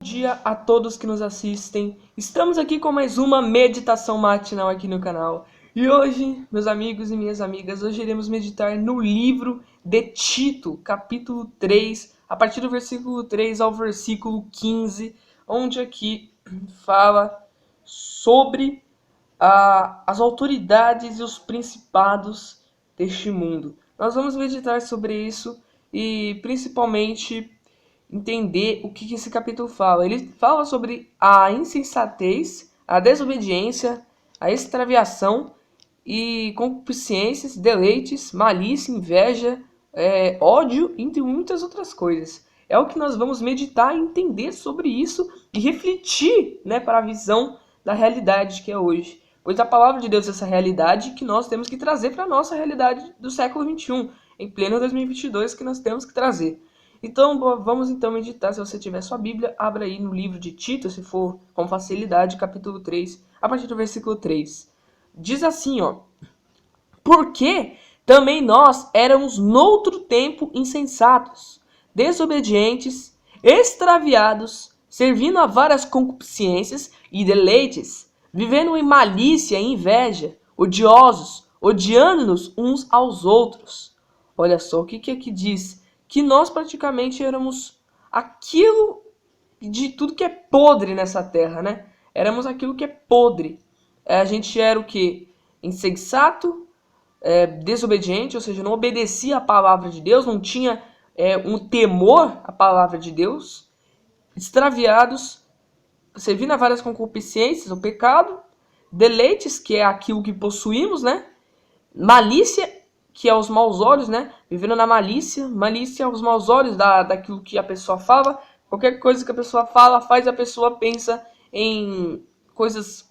dia a todos que nos assistem. Estamos aqui com mais uma meditação matinal aqui no canal. E hoje, meus amigos e minhas amigas, hoje iremos meditar no livro de Tito, capítulo 3, a partir do versículo 3 ao versículo 15, onde aqui fala sobre as autoridades e os principados deste mundo. Nós vamos meditar sobre isso e principalmente entender o que esse capítulo fala. Ele fala sobre a insensatez, a desobediência, a extraviação e concupiscências, deleites, malícia, inveja, ódio, entre muitas outras coisas. É o que nós vamos meditar e entender sobre isso e refletir, para a visão da realidade que é hoje. Pois a palavra de Deus é essa realidade que nós temos que trazer para a nossa realidade do século XXI, em pleno 2022, que nós temos que trazer. Então, vamos então meditar. Se você tiver sua Bíblia, abra aí no livro de Tito, se for com facilidade, capítulo 3, a partir do versículo 3. Diz assim, porque também nós éramos noutro tempo insensatos, desobedientes, extraviados, servindo a várias concupiscências e deleites, vivendo em malícia e inveja, odiosos, odiando-nos uns aos outros. Olha só o que aqui diz. Que nós praticamente éramos aquilo de tudo que é podre nessa terra, Éramos aquilo que é podre. A gente era o que? Insensato, desobediente, ou seja, não obedecia a palavra de Deus, não tinha um temor à palavra de Deus, extraviados, servindo a várias concupiscências, o pecado, deleites, que é aquilo que possuímos, malícia, que é os maus olhos, Vivendo na malícia. Malícia é os maus olhos daquilo que a pessoa fala. Qualquer coisa que a pessoa fala, faz a pessoa pensa em coisas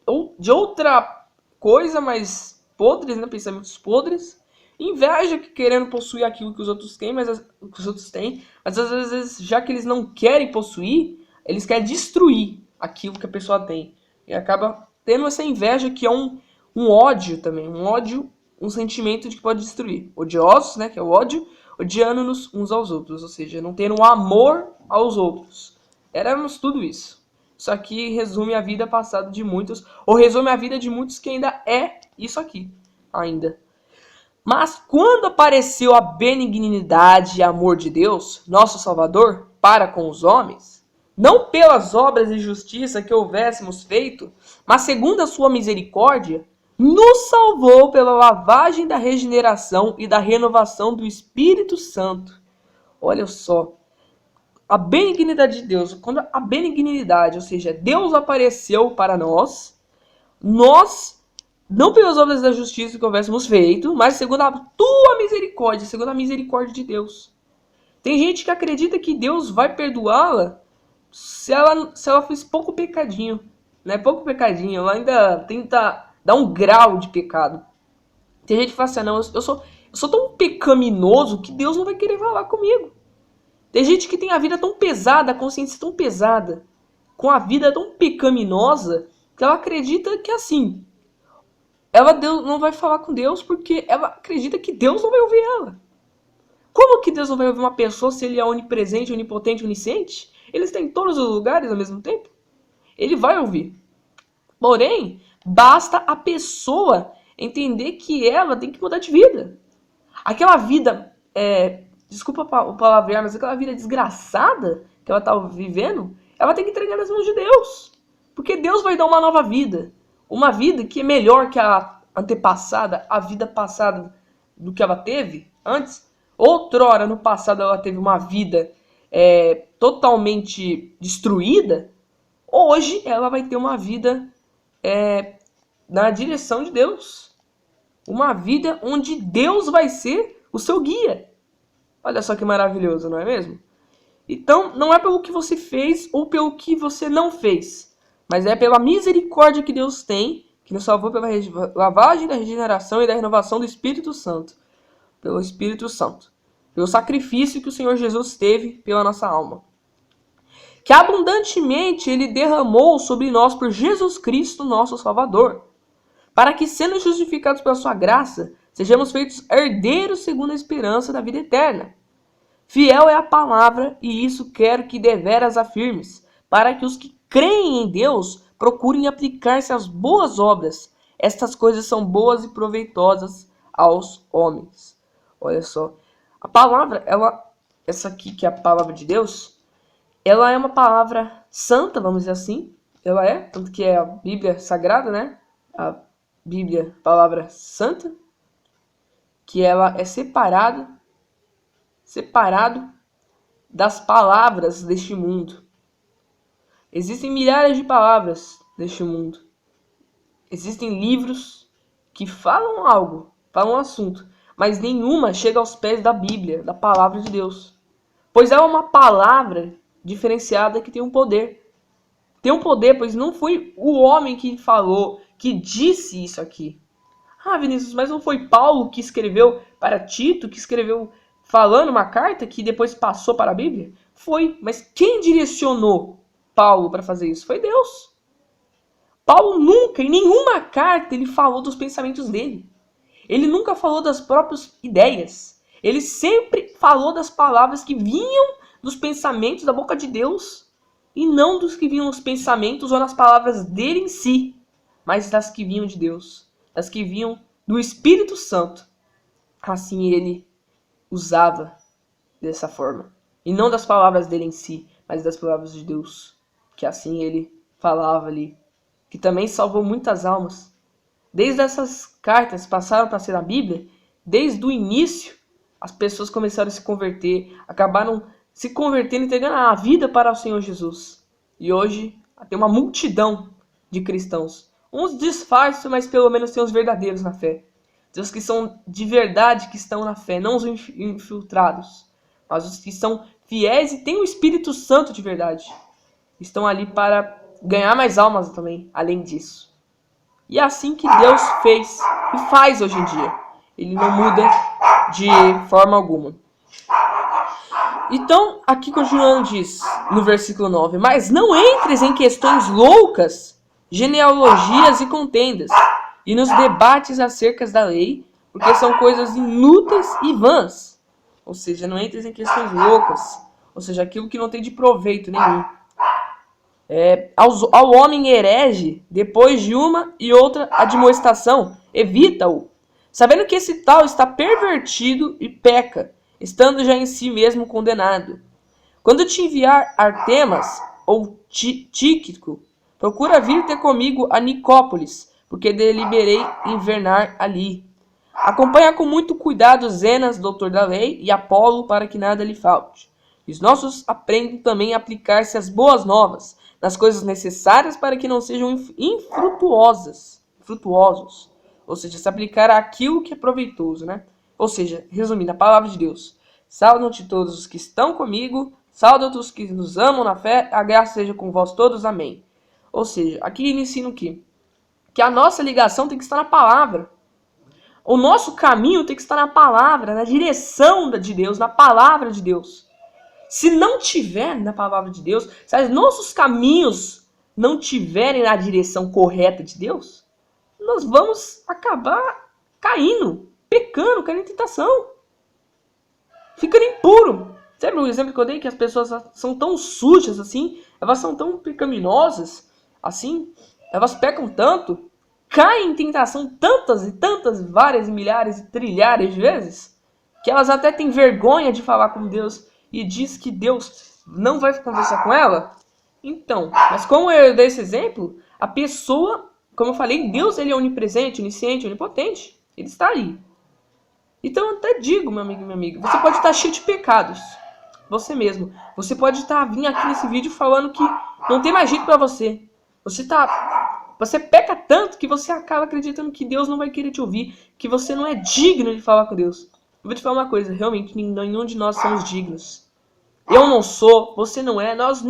ou de outra coisa, mas podres, pensamentos podres. Inveja, que querendo possuir aquilo que os outros têm, mas às vezes, já que eles não querem possuir, eles querem destruir aquilo que a pessoa tem. E acaba tendo essa inveja, que é um ódio também, um sentimento de que pode destruir. Odiosos, que é o ódio, odiando-nos uns aos outros, ou seja, não tendo um amor aos outros. Éramos tudo isso. Isso aqui resume a vida passada de muitos, ou resume a vida de muitos que ainda é isso aqui, ainda. Mas quando apareceu a benignidade e amor de Deus, nosso Salvador, para com os homens, não pelas obras de justiça que houvéssemos feito, mas segundo a sua misericórdia, nos salvou pela lavagem da regeneração e da renovação do Espírito Santo. Olha só, a benignidade de Deus, quando a benignidade, ou seja, Deus apareceu para nós, não pelas obras da justiça que houvéssemos feito, mas segundo a tua misericórdia, segundo a misericórdia de Deus. Tem gente que acredita que Deus vai perdoá-la se ela fez pouco pecadinho, pouco pecadinho, ela ainda tenta dá um grau de pecado. Tem gente que fala assim, não, eu sou tão pecaminoso que Deus não vai querer falar comigo. Tem gente que tem a vida tão pesada, a consciência tão pesada, com a vida tão pecaminosa, que ela acredita que assim, Deus não vai falar com Deus porque ela acredita que Deus não vai ouvir ela. Como que Deus não vai ouvir uma pessoa se ele é onipresente, onipotente, onisciente? Ele está em todos os lugares ao mesmo tempo? Ele vai ouvir. Porém, basta a pessoa entender que ela tem que mudar de vida. Aquela vida, desculpa o palavrear, mas aquela vida desgraçada que ela está vivendo, ela tem que entregar nas mãos de Deus. Porque Deus vai dar uma nova vida. Uma vida que é melhor que a antepassada, a vida passada do que ela teve antes. Outrora, no passado, ela teve uma vida totalmente destruída. Hoje, ela vai ter uma vida na direção de Deus. Uma vida onde Deus vai ser o seu guia. Olha só que maravilhoso, não é mesmo? Então, não é pelo que você fez ou pelo que você não fez, mas é pela misericórdia que Deus tem, que nos salvou pela lavagem da regeneração e da renovação do Espírito Santo. Pelo Espírito Santo. Pelo sacrifício que o Senhor Jesus teve pela nossa alma. Que abundantemente Ele derramou sobre nós por Jesus Cristo, nosso Salvador, para que, sendo justificados pela sua graça, sejamos feitos herdeiros segundo a esperança da vida eterna. Fiel é a palavra, e isso quero que deveras afirmes, para que os que creem em Deus procurem aplicar-se às boas obras. Estas coisas são boas e proveitosas aos homens. Olha só. A palavra, essa aqui que é a palavra de Deus, ela é uma palavra santa, vamos dizer assim. Ela é, tanto que é a Bíblia Sagrada, né? A Bíblia, palavra santa, que ela é separado das palavras deste mundo. Existem milhares de palavras neste mundo. Existem livros que falam algo, falam um assunto, mas nenhuma chega aos pés da Bíblia, da palavra de Deus. Pois é uma palavra diferenciada que tem um poder. Tem um poder, pois não foi o homem que falou, que disse isso aqui. Ah, Vinícius, mas não foi Paulo que escreveu para Tito, que escreveu falando uma carta que depois passou para a Bíblia? Foi, mas quem direcionou Paulo para fazer isso? Foi Deus. Paulo nunca, em nenhuma carta, ele falou dos pensamentos dele. Ele nunca falou das próprias ideias. Ele sempre falou das palavras que vinham dos pensamentos da boca de Deus e não dos que vinham nos pensamentos ou nas palavras dele em si, mas das que vinham de Deus, das que vinham do Espírito Santo. Assim ele usava dessa forma. E não das palavras dele em si, mas das palavras de Deus. Que assim ele falava ali. Que também salvou muitas almas. Desde essas cartas passaram para ser a Bíblia, desde o início, as pessoas começaram a se converter, acabaram se convertendo e entregando a vida para o Senhor Jesus. E hoje tem uma multidão de cristãos. Uns disfarçam, mas pelo menos tem os verdadeiros na fé. Os que são de verdade, que estão na fé, não os infiltrados, mas os que são fiéis e têm o Espírito Santo de verdade. Estão ali para ganhar mais almas também, além disso. E é assim que Deus fez e faz hoje em dia. Ele não muda de forma alguma. Então, aqui continuando diz, no versículo 9, mas não entres em questões loucas, genealogias e contendas, e nos debates acerca da lei, porque são coisas inúteis e vãs. Ou seja, não entres em questões loucas, ou seja, aquilo que não tem de proveito nenhum. Ao homem herege, depois de uma e outra admoestação, evita-o, sabendo que esse tal está pervertido e peca, estando já em si mesmo condenado. Quando te enviar Artemas ou Tíquico, procura vir ter comigo a Nicópolis, porque deliberei invernar ali. Acompanha com muito cuidado Zenas, doutor da lei, e Apolo, para que nada lhe falte. E os nossos aprendem também a aplicar-se às boas novas, nas coisas necessárias para que não sejam infrutuosos. Ou seja, se aplicar àquilo que é proveitoso, né? Ou seja, resumindo, a palavra de Deus. Saudam-te todos os que estão comigo, saudam-te os que nos amam na fé, a graça seja com vós todos, amém. Ou seja, aqui ele ensina o quê? Que a nossa ligação tem que estar na palavra. O nosso caminho tem que estar na palavra, na direção de Deus, na palavra de Deus. Se não tiver na palavra de Deus, se os nossos caminhos não tiverem na direção correta de Deus, nós vamos acabar caindo, pecando, caindo em tentação, ficando impuro. Sabe o exemplo que eu dei? Que as pessoas são tão sujas assim, elas são tão pecaminosas assim, elas pecam tanto, caem em tentação tantas e tantas, várias, milhares e trilhares de vezes, que elas até têm vergonha de falar com Deus e diz que Deus não vai conversar com ela. Então, mas como eu dei esse exemplo, a pessoa, como eu falei, Deus ele é onipresente, onisciente, onipotente. Ele está ali. Então eu até digo, meu amigo e minha amiga, você pode estar cheio de pecados. Você mesmo. Você pode estar vindo aqui nesse vídeo falando que não tem mais jeito para você. Você peca tanto que você acaba acreditando que Deus não vai querer te ouvir, que você não é digno de falar com Deus. Eu vou te falar uma coisa, realmente nenhum de nós somos dignos. Eu não sou, você não é, nós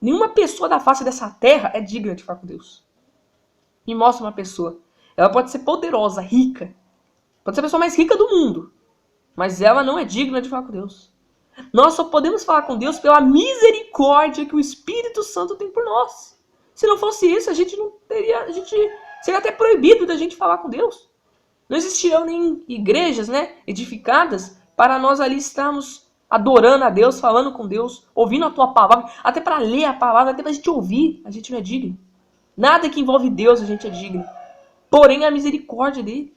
nenhuma pessoa da face dessa terra é digna de falar com Deus. Me mostra uma pessoa. Ela pode ser poderosa, rica. Pode ser a pessoa mais rica do mundo. Mas ela não é digna de falar com Deus. Nós só podemos falar com Deus pela misericórdia que o Espírito Santo tem por nós. Se não fosse isso, a gente seria até proibido da gente falar com Deus. Não existiriam nem igrejas, né, edificadas para nós ali estarmos adorando a Deus, falando com Deus, ouvindo a tua palavra, até para ler a palavra, até pra gente ouvir, a gente não é digno. Nada que envolve Deus a gente é digno. Porém, a misericórdia dele.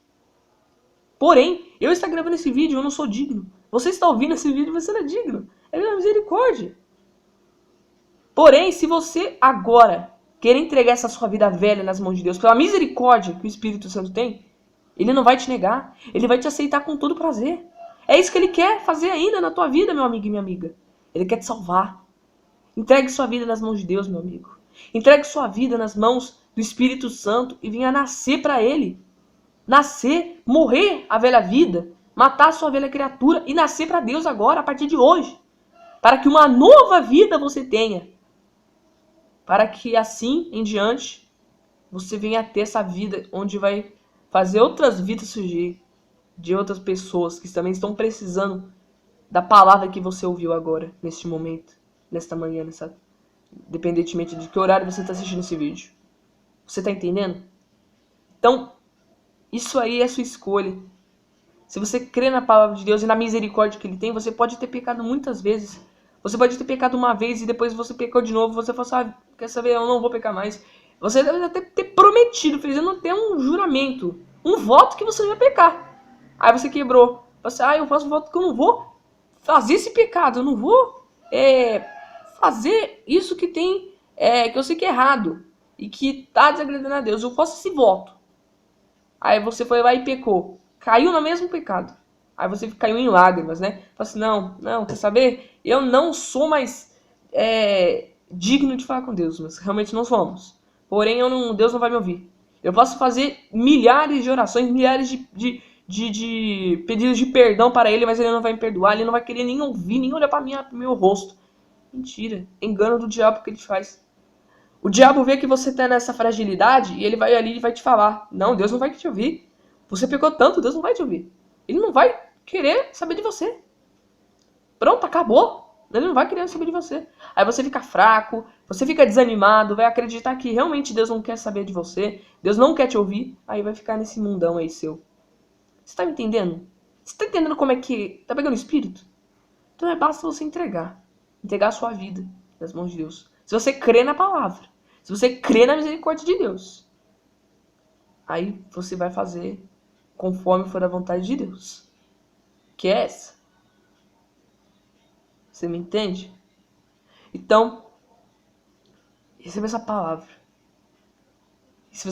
Porém, eu estou gravando esse vídeo, eu não sou digno. Você está ouvindo esse vídeo, você não é digno. É a misericórdia. Porém, se você agora querer entregar essa sua vida velha nas mãos de Deus, pela misericórdia que o Espírito Santo tem, ele não vai te negar. Ele vai te aceitar com todo prazer. É isso que ele quer fazer ainda na tua vida, meu amigo e minha amiga. Ele quer te salvar. Entregue sua vida nas mãos de Deus, meu amigo. Entregue sua vida nas mãos do Espírito Santo e venha nascer para ele. Nascer, morrer a velha vida, matar a sua velha criatura e nascer para Deus agora, a partir de hoje. Para que uma nova vida você tenha. Para que assim em diante você venha ter essa vida onde vai fazer outras vidas surgir de outras pessoas que também estão precisando da palavra que você ouviu agora, neste momento, nesta manhã, independentemente de que horário você está assistindo esse vídeo. Você está entendendo? Então, isso aí é sua escolha. Se você crê na palavra de Deus e na misericórdia que Ele tem, você pode ter pecado muitas vezes. Você pode ter pecado uma vez e depois você pecou de novo. Você falou assim, quer saber, eu não vou pecar mais. Você deve até ter prometido, fazendo até um juramento, um voto que você não ia pecar. Aí você quebrou. Você, eu faço um voto que eu não vou fazer esse pecado. Eu não vou fazer isso que tem, que eu sei que é errado. E que tá desagradando a Deus. Eu faço esse voto. Aí você foi lá e pecou. Caiu no mesmo pecado. Aí você caiu em lágrimas, né? Fala assim, não, quer saber? Eu não sou mais digno de falar com Deus. Mas realmente não somos. Porém, Deus não vai me ouvir. Eu posso fazer milhares de orações, milhares de pedidos de perdão para Ele, mas Ele não vai me perdoar. Ele não vai querer nem ouvir, nem olhar para meu rosto. Mentira. Engano do diabo que ele faz. O diabo vê que você tá nessa fragilidade e ele vai ali e vai te falar. Não, Deus não vai te ouvir. Você pecou tanto, Deus não vai te ouvir. Ele não vai querer saber de você. Pronto, acabou. Ele não vai querer saber de você. Aí você fica fraco, você fica desanimado, vai acreditar que realmente Deus não quer saber de você, Deus não quer te ouvir, aí vai ficar nesse mundão aí seu. Você tá me entendendo? Você tá entendendo como é que... Tá pegando o espírito? Então basta você entregar a sua vida nas mãos de Deus. Se você crê na palavra, se você crê na misericórdia de Deus, aí você vai fazer conforme for a vontade de Deus. Que é essa. Você me entende? Então, receba essa palavra.